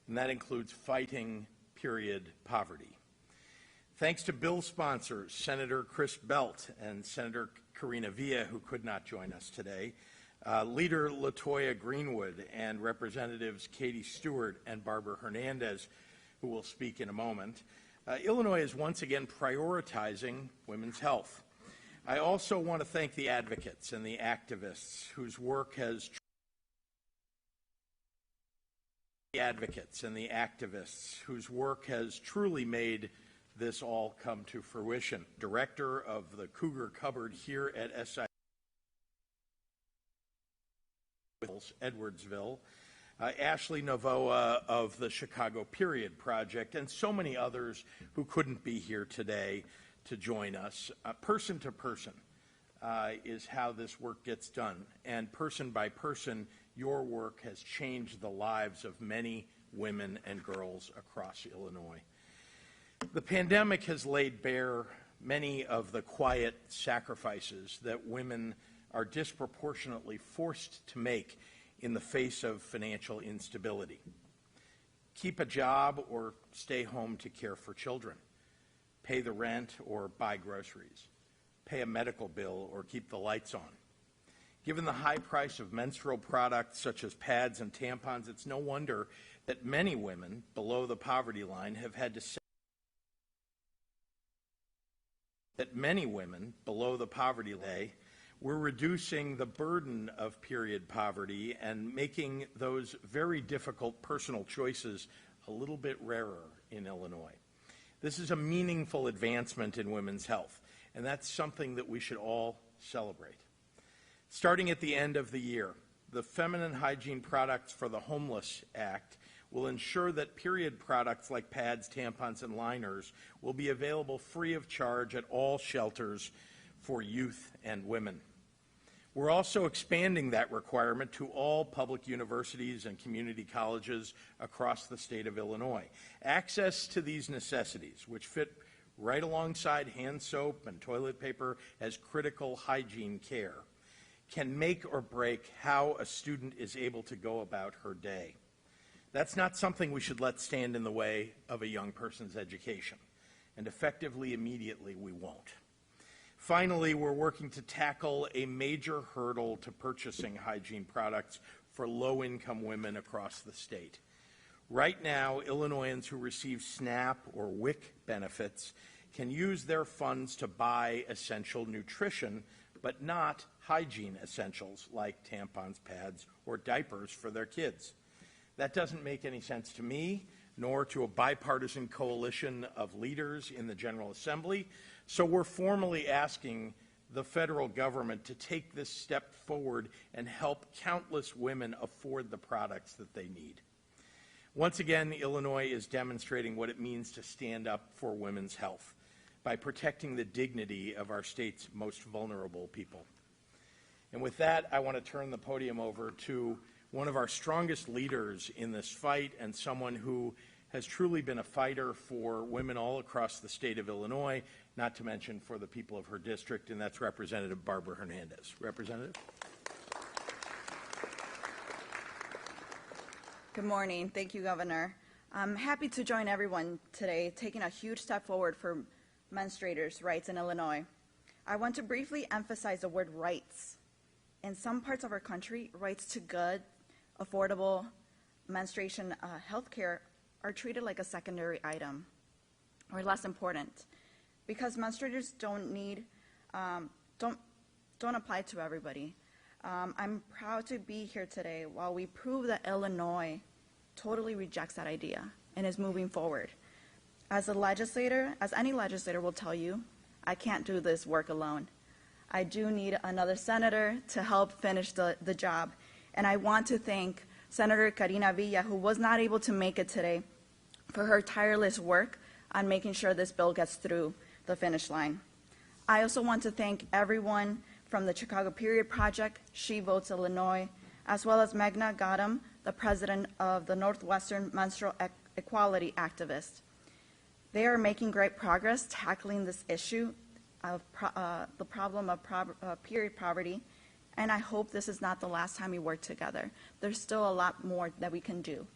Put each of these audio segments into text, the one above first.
and that includes fighting period poverty. Thanks to bill sponsors, Senator Chris Belt and Senator Karina Villa, who could not join us today, Leader Latoya Greenwood, and Representatives Katie Stewart and Barbara Hernandez, who will speak in a moment, Illinois is once again prioritizing women's health. I also want to thank the advocates and the activists whose work has truly made this all come to fruition. Director of the Cougar Cupboard here at SI Edwardsville, Ashley Novoa of the Chicago Period Project, and so many others who couldn't be here today to join us. Person to person is how this work gets done, and person by person, your work has changed the lives of many women and girls across Illinois. The pandemic has laid bare many of the quiet sacrifices that women are disproportionately forced to make in the face of financial instability. Keep a job or stay home to care for children. Pay the rent or buy groceries. Pay a medical bill or keep the lights on. Given the high price of menstrual products such as pads and tampons, it's no wonder that many women below the poverty line have had to say we're reducing the burden of period poverty and making those very difficult personal choices a little bit rarer in Illinois. This is a meaningful advancement in women's health, and that's something that we should all celebrate. Starting at the end of the year, the Feminine Hygiene Products for the Homeless Act will ensure that period products like pads, tampons, and liners will be available free of charge at all shelters for youth and women. We're also expanding that requirement to all public universities and community colleges across the state of Illinois. Access to these necessities, which fit right alongside hand soap and toilet paper as critical hygiene care, can make or break how a student is able to go about her day. That's not something we should let stand in the way of a young person's education, and effectively, immediately, we won't. Finally, we're working to tackle a major hurdle to purchasing hygiene products for low-income women across the state. Right now, Illinoisans who receive SNAP or WIC benefits can use their funds to buy essential nutrition, but not hygiene essentials like tampons, pads, or diapers for their kids. That doesn't make any sense to me, nor to a bipartisan coalition of leaders in the General Assembly. So we're formally asking the federal government to take this step forward and help countless women afford the products that they need. Once again, Illinois is demonstrating what it means to stand up for women's health by protecting the dignity of our state's most vulnerable people. And with that, I want to turn the podium over to one of our strongest leaders in this fight and someone who has truly been a fighter for women all across the state of Illinois, not to mention for the people of her district, and that's Representative Barbara Hernandez. Representative? Good morning. Thank you, Governor. I'm happy to join everyone today, taking a huge step forward for menstruators' rights in Illinois. I want to briefly emphasize the word rights. In some parts of our country, rights to good, affordable menstruation health care are treated like a secondary item or less important because menstruators don't apply to everybody. I'm proud to be here today while we prove that Illinois totally rejects that idea and is moving forward. As a legislator, as any legislator will tell you, I can't do this work alone. I do need another senator to help finish the job. And I want to thank Senator Karina Villa, who was not able to make it today, for her tireless work on making sure this bill gets through the finish line. I also want to thank everyone from the Chicago Period Project, She Votes Illinois, as well as Meghna Gautam, the president of the Northwestern Menstrual Equality Activists. They are making great progress tackling this issue of the problem of period poverty, and I hope this is not the last time we work together. There's still a lot more that we can do.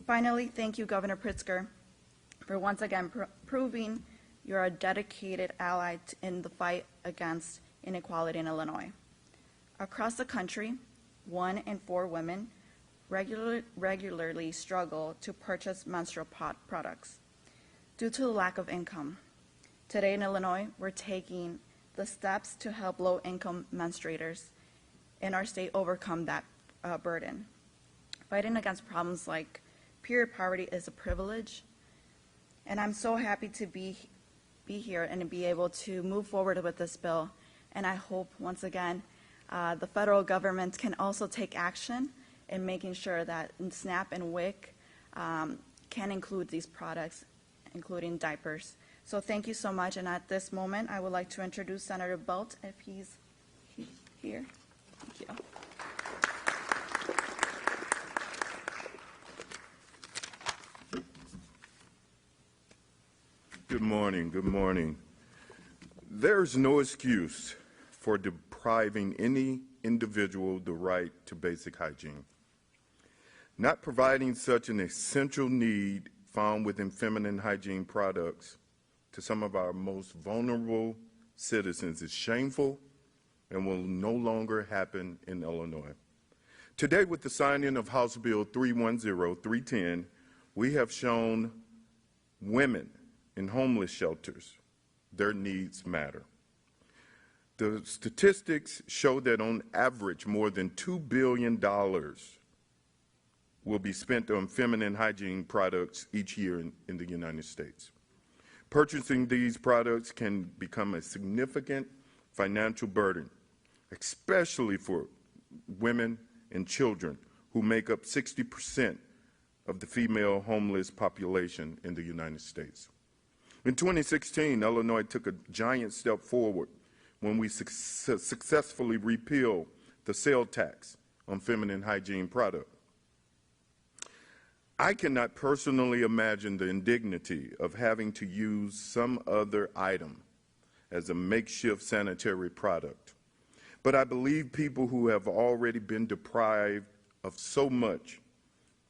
Finally, thank you, Governor Pritzker, for once again proving you're a dedicated ally in the fight against inequality in Illinois. Across the country, 1 in 4 women regularly struggle to purchase menstrual products due to the lack of income. Today in Illinois, we're taking the steps to help low-income menstruators in our state overcome that burden. Fighting against problems like period poverty is a privilege, and I'm so happy to be here and to be able to move forward with this bill. And I hope, once again, the federal government can also take action in making sure that SNAP and WIC can include these products, including diapers. So thank you so much, and at this moment, I would like to introduce Senator Belt, if he's here. Thank you. Good morning. Good morning. There's no excuse for depriving any individual the right to basic hygiene. Not providing such an essential need found within feminine hygiene products to some of our most vulnerable citizens is shameful and will no longer happen in Illinois. Today, with the signing of House Bill 310, we have shown women in homeless shelters their needs matter. The statistics show that on average, more than $2 billion will be spent on feminine hygiene products each year in the United States. Purchasing these products can become a significant financial burden, especially for women and children who make up 60% of the female homeless population in the United States. In 2016, Illinois took a giant step forward when we successfully repealed the sales tax on feminine hygiene products. I cannot personally imagine the indignity of having to use some other item as a makeshift sanitary product. But I believe people who have already been deprived of so much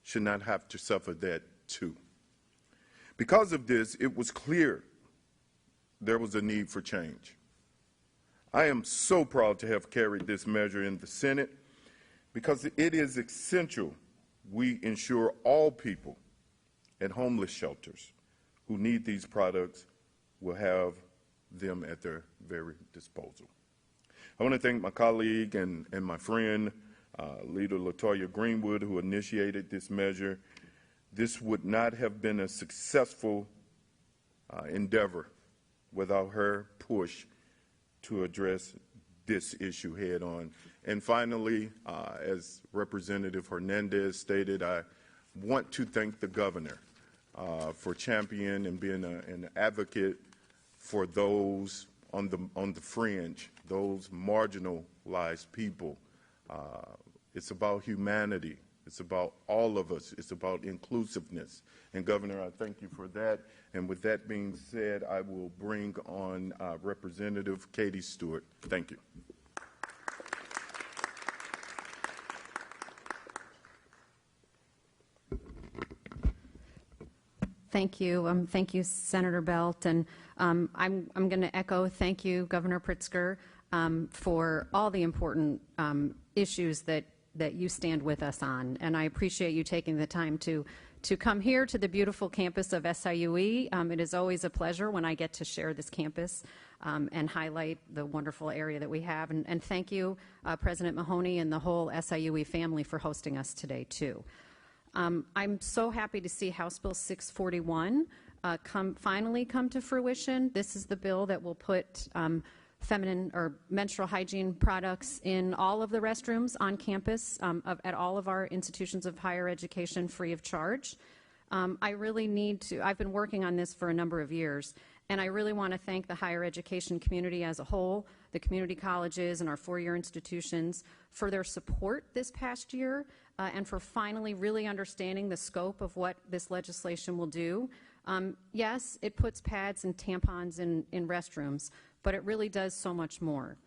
should not have to suffer that too. Because of this, it was clear there was a need for change. I am so proud to have carried this measure in the Senate because it is essential we ensure all people at homeless shelters who need these products will have them at their very disposal. I want to thank my colleague and my friend, Leader LaToya Greenwood, who initiated this measure. This would not have been a successful endeavor without her push to address this issue head on. And finally, as Representative Hernandez stated, I want to thank the governor for championing and being an advocate for those on the fringe, those marginalized people. It's about humanity. It's about all of us. It's about inclusiveness. And Governor, I thank you for that. And with that being said, I will bring on Representative Katie Stewart. Thank you. Thank you. Thank you, Senator Belt. And I'm going to echo thank you, Governor Pritzker, for all the important issues that you stand with us on. And I appreciate you taking the time to come here to the beautiful campus of SIUE. It is always a pleasure when I get to share this campus and highlight the wonderful area that we have. And thank you, President Mahoney and the whole SIUE family for hosting us today, too. I'm so happy to see House Bill 641 finally come to fruition. This is the bill that will put feminine or menstrual hygiene products in all of the restrooms on campus at all of our institutions of higher education free of charge. I really need to, I've been working on this for a number of years, and I really want to thank the higher education community as a whole, the community colleges and our four-year institutions for their support this past year and for finally really understanding the scope of what this legislation will do. Yes, it puts pads and tampons in restrooms, but it really does so much more.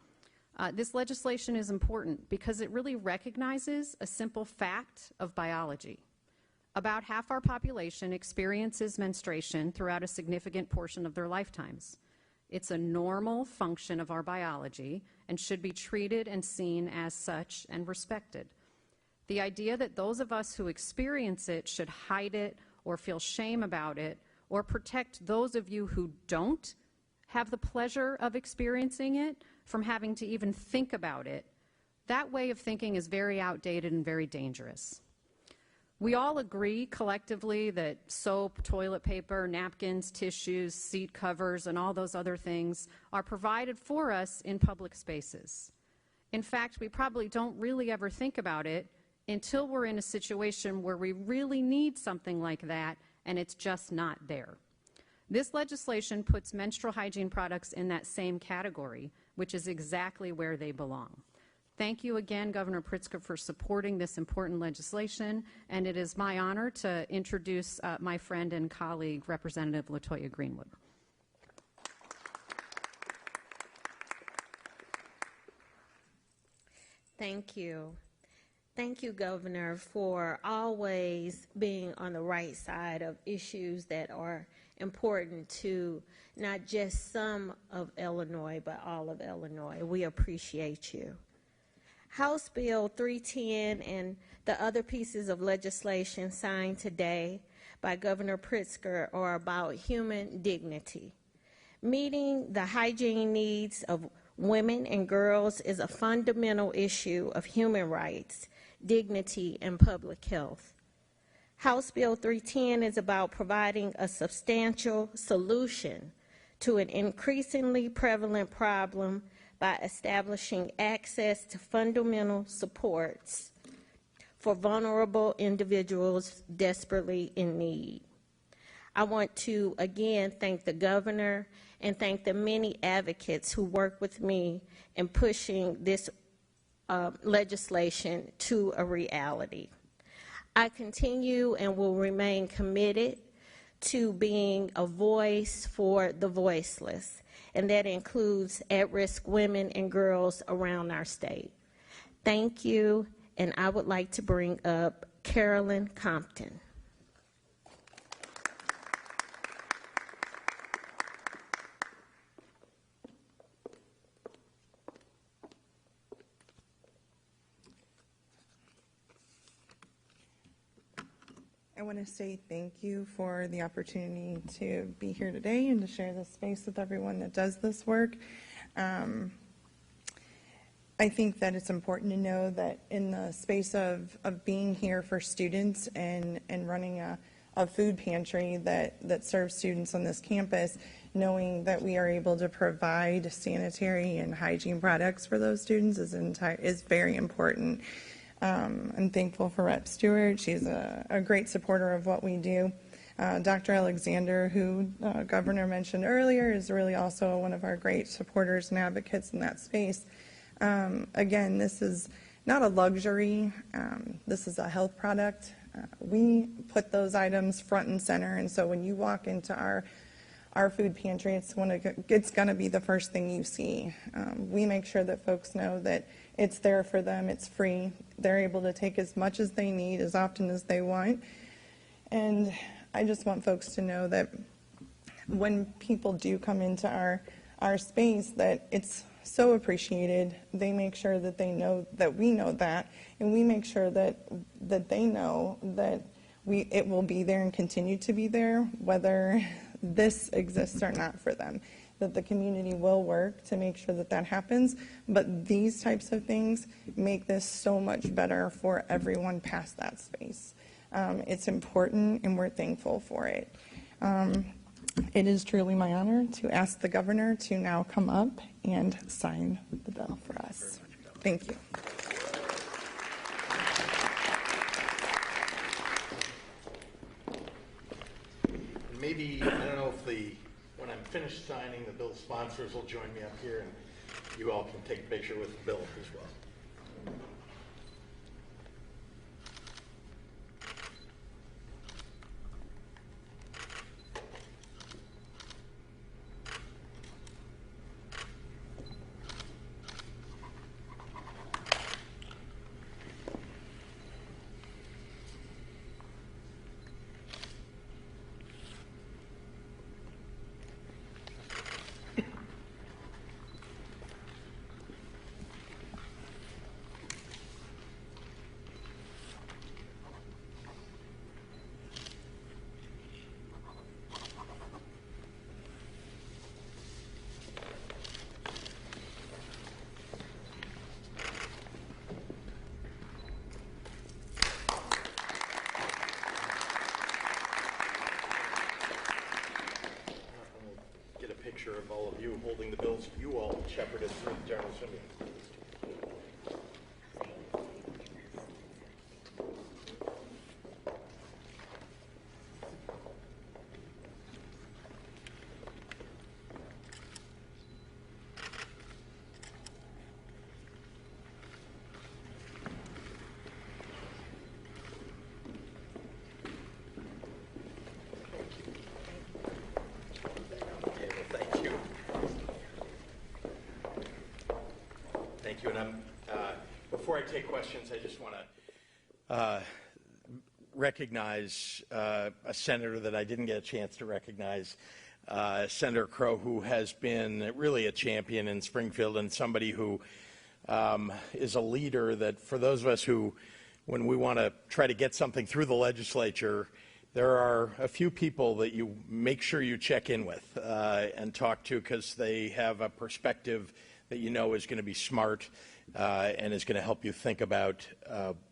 This legislation is important because it really recognizes a simple fact of biology. About half our population experiences menstruation throughout a significant portion of their lifetimes. It's a normal function of our biology and should be treated and seen as such and respected. The idea that those of us who experience it should hide it or feel shame about it or protect those of you who don't have the pleasure of experiencing it from having to even think about it, that way of thinking is very outdated and very dangerous. We all agree collectively that soap, toilet paper, napkins, tissues, seat covers, and all those other things are provided for us in public spaces. In fact, we probably don't really ever think about it until we're in a situation where we really need something like that and it's just not there. This legislation puts menstrual hygiene products in that same category, which is exactly where they belong. Thank you again, Governor Pritzker, for supporting this important legislation, and it is my honor to introduce my friend and colleague, Representative LaToya Greenwood. Thank you. Thank you, Governor, for always being on the right side of issues that are important to not just some of Illinois, but all of Illinois. We appreciate you. House Bill 310 and the other pieces of legislation signed today by Governor Pritzker are about human dignity. Meeting the hygiene needs of women and girls is a fundamental issue of human rights, dignity, and public health. House Bill 310 is about providing a substantial solution to an increasingly prevalent problem by establishing access to fundamental supports for vulnerable individuals desperately in need. I want to again thank the governor and thank the many advocates who work with me in pushing this legislation to a reality. I continue and will remain committed to being a voice for the voiceless, and that includes at-risk women and girls around our state. Thank you, and I would like to bring up Carolyn Compton. I want to say thank you for the opportunity to be here today and to share this space with everyone that does this work. I think that it's important to know that in the space of being here for students and running a food pantry that serves students on this campus, knowing that we are able to provide sanitary and hygiene products for those students is very important. I'm thankful for Rep. Stewart. She's a great supporter of what we do. Dr. Alexander, who Governor mentioned earlier, is really also one of our great supporters and advocates in that space. Again, this is not a luxury. This is a health product. We put those items front and center, and so when you walk into our food pantry, it's going to be the first thing you see. We make sure that folks know that it's there for them. It's free. They're able to take as much as they need, as often as they want. And I just want folks to know that when people do come into our space, that it's so appreciated. They make sure that they know that we know that, and we make sure that they know that it will be there and continue to be there, whether this exists or not for them. That the community will work to make sure that happens, but these types of things make this so much better for everyone past that space. It's important, and we're thankful for it. It is truly my honor to ask the governor to now come up and sign the bill for us. Thank you. Maybe, I don't know if when I'm finished signing, the bill sponsors will join me up here and you all can take a picture with the bill as well. picture of all of you holding the bills you all shepherded through the General Assembly. Thank you. Thank you. And before I take questions, I just want to recognize a senator that I didn't get a chance to recognize, Senator Crow, who has been really a champion in Springfield and somebody who is a leader that, for those of us who, when we want to try to get something through the legislature, there are a few people that you make sure you check in with and talk to, because they have a perspective that you know is going to be smart and is going to help you think about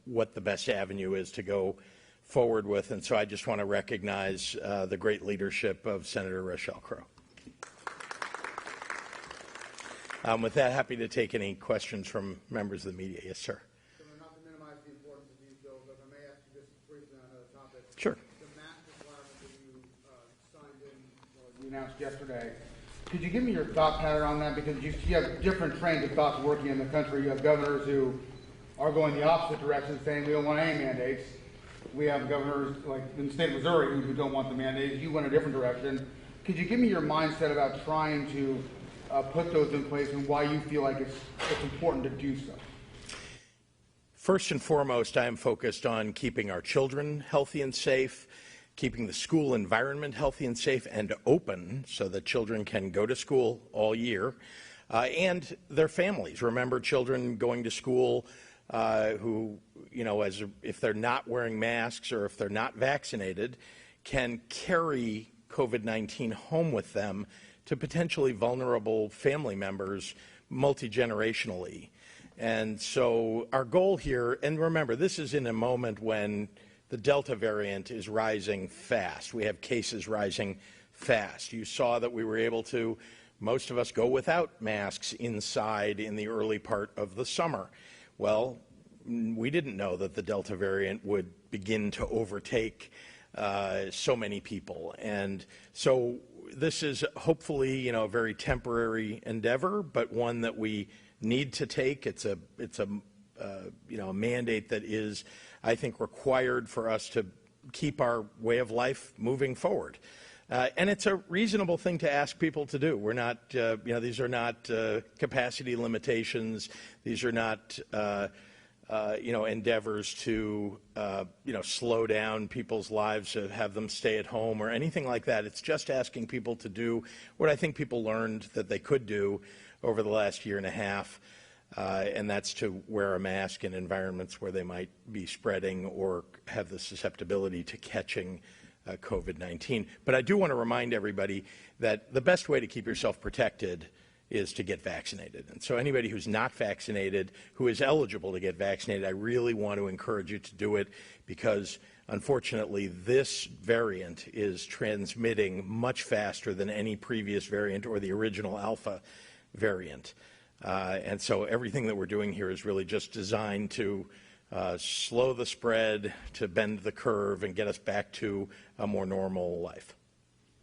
what the best avenue is to go forward with. And so I just want to recognize the great leadership of Senator Rochelle Crow. With that, happy to take any questions from members of the media. Yes, sir. Not to minimize the importance of these bills, but if I may ask you just briefly on another topic. Sure. The mask requirement that you signed in, or you announced yesterday, could you give me your thought pattern on that? Because you have different trains of thoughts working in the country. You have governors who are going the opposite direction, saying we don't want any mandates. We have governors, like in the state of Missouri, who don't want the mandates. You went a different direction. Could you give me your mindset about trying to put those in place and why you feel like it's important to do so? First and foremost, I am focused on keeping our children healthy and safe, keeping the school environment healthy and safe and open so that children can go to school all year, and their families. Remember, children going to school who, you know, if they're not wearing masks or if they're not vaccinated, can carry COVID-19 home with them to potentially vulnerable family members multi-generationally. And so our goal here, and remember, this is in a moment when the Delta variant is rising fast. We have cases rising fast. You saw that we were able to, most of us, go without masks inside in the early part of the summer. Well, we didn't know that the Delta variant would begin to overtake so many people. And so this is hopefully, you know, a very temporary endeavor, but one that we need to take. It's a you know, a mandate that is, I think, required for us to keep our way of life moving forward. And it's a reasonable thing to ask people to do. We're not, you know, these are not capacity limitations. These are not, you know, endeavors to, you know, slow down people's lives, to have them stay at home or anything like that. It's just asking people to do what I think people learned that they could do over the last year and a half, and that's to wear a mask in environments where they might be spreading or have the susceptibility to catching COVID-19. But I do want to remind everybody that the best way to keep yourself protected is to get vaccinated. And so anybody who's not vaccinated, who is eligible to get vaccinated, I really want to encourage you to do it, because unfortunately this variant is transmitting much faster than any previous variant or the original Alpha variant. And so everything that we're doing here is really just designed to slow the spread, to bend the curve, and get us back to a more normal life.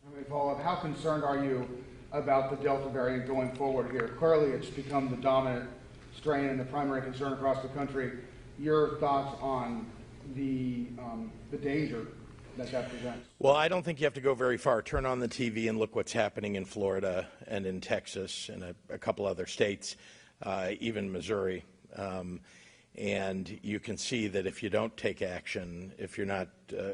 Let me follow up. How concerned are you about the Delta variant going forward here? Clearly, it's become the dominant strain and the primary concern across the country. Your thoughts on the danger that presents? Well, I don't think you have to go very far. Turn on the TV and look what's happening in Florida and in Texas and a couple other states, even Missouri. And you can see that if you don't take action, if you're not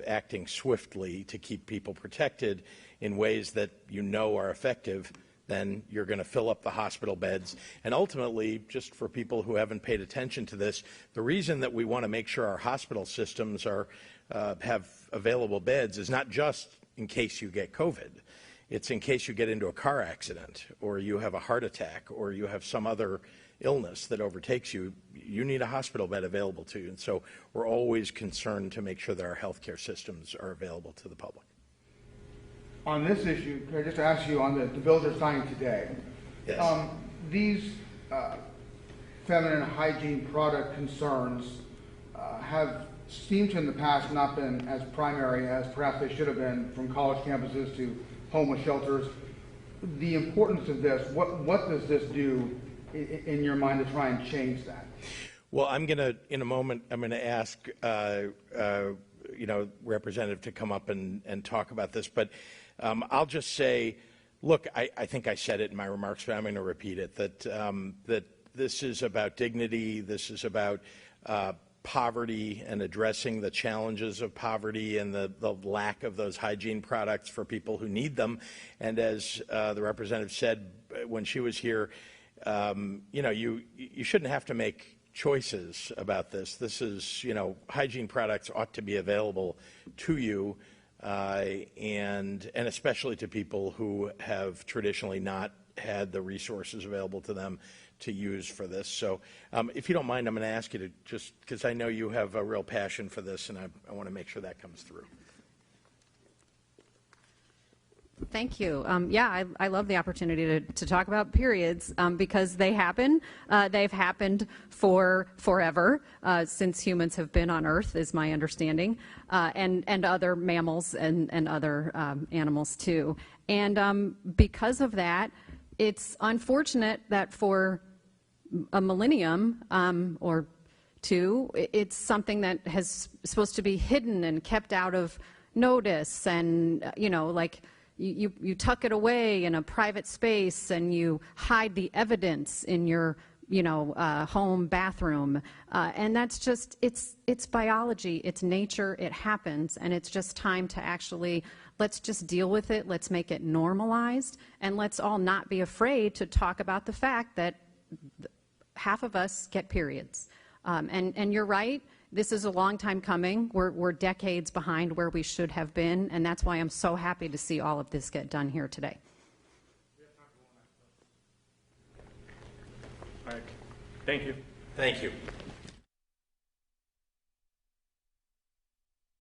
acting swiftly to keep people protected in ways that you know are effective, then you're going to fill up the hospital beds. And ultimately, just for people who haven't paid attention to this, the reason that we want to make sure our hospital systems are have available beds is not just in case you get COVID. It's in case you get into a car accident, or you have a heart attack, or you have some other illness that overtakes you. You need a hospital bed available to you. And so we're always concerned to make sure that our healthcare systems are available to the public. on this issue, can I just ask you on the bills you're signing today? Yes. These feminine hygiene product concerns have seemed to in the past not been as primary as perhaps they should have been, from college campuses to homeless shelters. The importance of this, what does this do in your mind to try and change that? Well, I'm going to, in a moment, I'm going to ask, Representative to come up and talk about this. But I'll just say, look, I think I said it in my remarks, but I'm going to repeat it, that this is about dignity. This is about poverty and addressing the challenges of poverty and the lack of those hygiene products for people who need them. And as the representative said when she was here, you shouldn't have to make choices about this. This is, hygiene products ought to be available to you, and especially to people who have traditionally not had the resources available to them to use for this. So if you don't mind, I'm going to ask you to just, because I know you have a real passion for this, and I want to make sure that comes through. Thank you. I love the opportunity to talk about periods because they happen. They've happened for forever since humans have been on Earth, is my understanding, and other mammals and other animals too. And because of that, it's unfortunate that for a millennium or two, it's something that has supposed to be hidden and kept out of notice, and you tuck it away in a private space and you hide the evidence in your home bathroom, and that's just it's biology, it's nature, it happens, and it's just time to actually let's just deal with it. Let's make it normalized, and let's all not be afraid to talk about the fact that half of us get periods. And you're right, this is a long time coming. We're decades behind where we should have been, and that's why I'm so happy to see all of this get done here today. All right. Thank you. Thank you.